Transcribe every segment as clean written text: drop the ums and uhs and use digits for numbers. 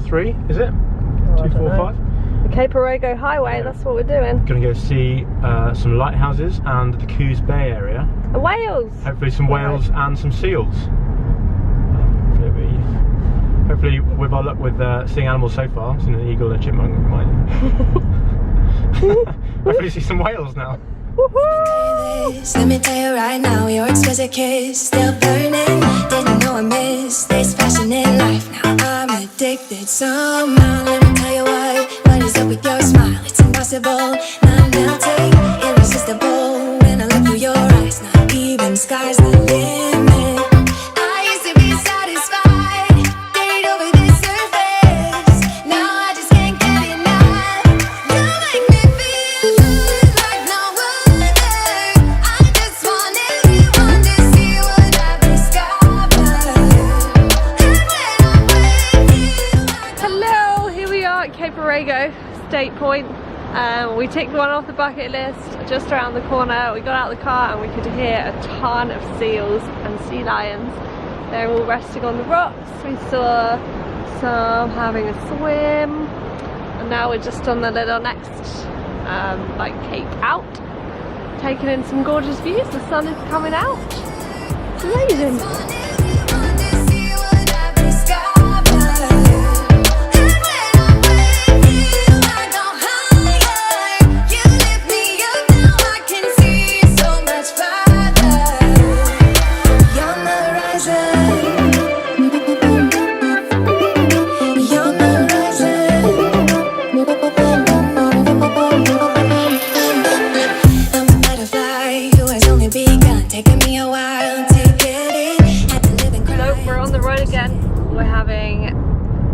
243, is it? Oh, 245? The Cape Arago Highway, that's what we're doing. Gonna go see some lighthouses and the Coos Bay area. And whales! Hopefully some whales and some seals. Hopefully with our luck with seeing animals so far, seen an eagle and a chipmunk, we might hopefully see some whales now. Let me tell you right now, your exquisite kiss still burning. Didn't know I missed this passionate life. Now I'm addicted somehow. Let me tell you what is up with your smile? It's impossible, not melting, irresistible. When I look through your eyes, not even sky's the limit. I used to be satisfied, stayed over this surface. Now I just can't get enough. You make me feel good like no other. I just want everyone to see what I've discovered. And when I'm with you, Hello, here we are at Cape Arago State Point. We ticked one off the bucket list just around the corner. We got out of the car and we could hear a ton of seals and sea lions. They're all resting on the rocks. We saw some having a swim, and now we're just on the little next like cape out, taking in some gorgeous views. The sun is coming out. It's amazing. everyone to see what I've discovered. And when I'm with you, I go higher. You lift me up, now I can see so much farther. You're on the horizon. You're on the horizon. I'm a butterfly who has only begun, taking me a while to get it. Had to live and cry. So we're on the road again. We're having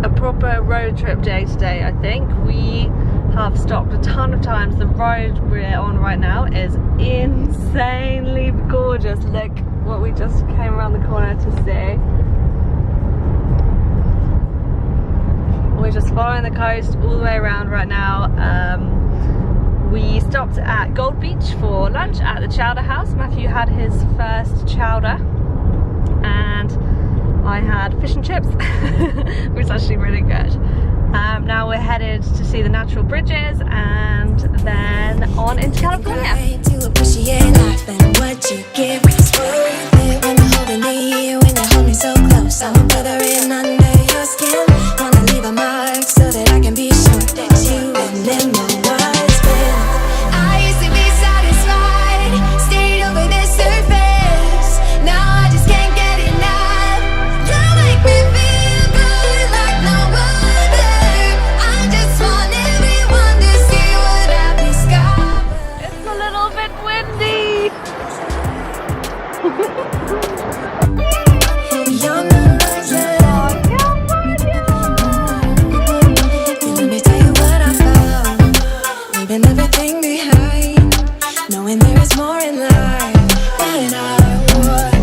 a proper road trip day today, I think. We have stopped a ton of times. The road we're on right now is insanely gorgeous. Look what we just came around the corner to see. We're just following the coast all the way around right now. We stopped at Gold Beach for lunch at the Chowder House. Matthew had his first chowder and I had fish and chips, which is actually really good. Now we're headed to see the natural bridges and then on into California. Try to appreciate life and what you give. It's worth it when you're holding me, when you hold me so close. I'm a brother in under your skin. Wanna leave a mark so that I can be sure that you remember what's been. I used to be satisfied, stayed over this surface. Now I just can't get enough. You make me feel good like no other. I just want everyone to see what I've discovered. It's a little bit windy. You're the horizon. Let me tell you what I found. Leaving everything behind, knowing there is more in life than I would.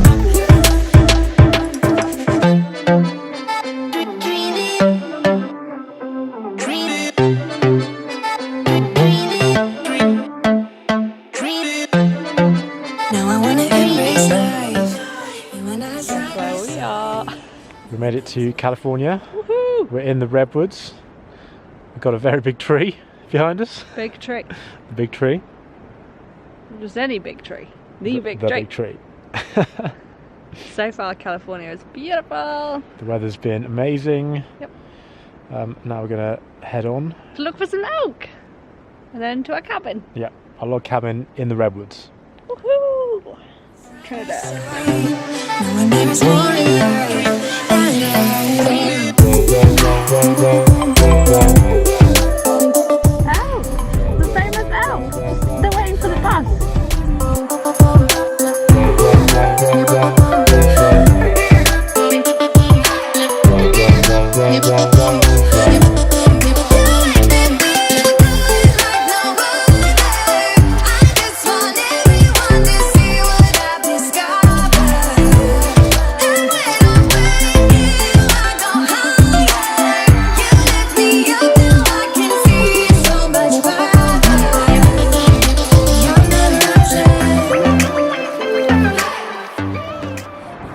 Now I wanna embrace life. You and I Where we are. We made it to California. Woohoo! We're in the Redwoods. We've got a very big tree behind us. Big tree. The big tree. Just any big tree. The big the tree. big tree. So far, California is beautiful. The weather's been amazing. Yep. Now we're gonna head on. To look for some elk. And then to our cabin. Yeah, our log cabin in the Redwoods. Woohoo! Trinidad. knowing there is more in life than I Elk! The famous elk! They're waiting for the bus.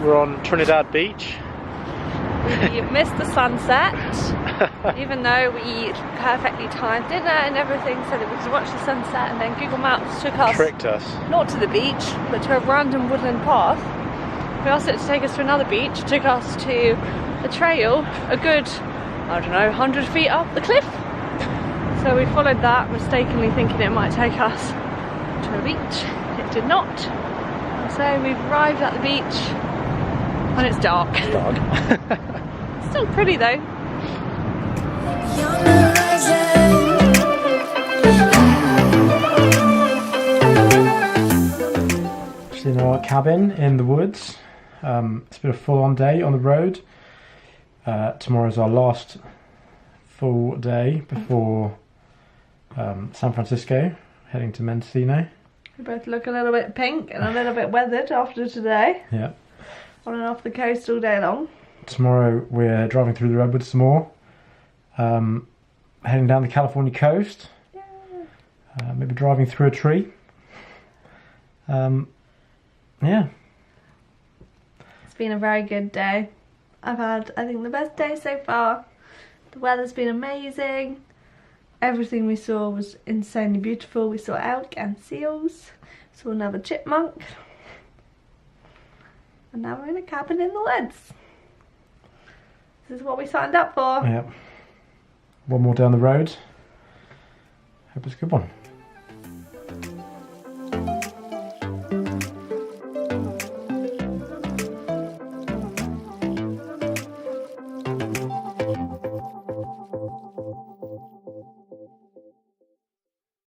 We're on Trinidad Beach. We missed the sunset. Even though we perfectly timed dinner and everything so that we could watch the sunset, and then Google Maps took us Tricked us. not to the beach but to a random woodland path. We asked it to take us to another beach, took us to a trail a good, I don't know, 100 feet up the cliff. So we followed that, mistakenly thinking it might take us to a beach. It did not. So we've arrived at the beach and it's dark. It's dark. Still pretty though. Beyond the horizon. Just in our cabin in the woods. It's been a full-on day on the road. Tomorrow's our last full day before San Francisco, heading to Mendocino. We both look a little bit pink and a little bit weathered after today. Yeah. On and off the coast all day long. Tomorrow we're driving through the Redwoods some more. Heading down the California coast. Yeah. Maybe driving through a tree. Yeah. It's been a very good day. I've had, I think, the best day so far. The weather's been amazing. Everything we saw was insanely beautiful. We saw elk and seals. Saw another chipmunk. And now we're in a cabin in the woods. This is what we signed up for. Yeah. One more down the road. Hope it's a good one.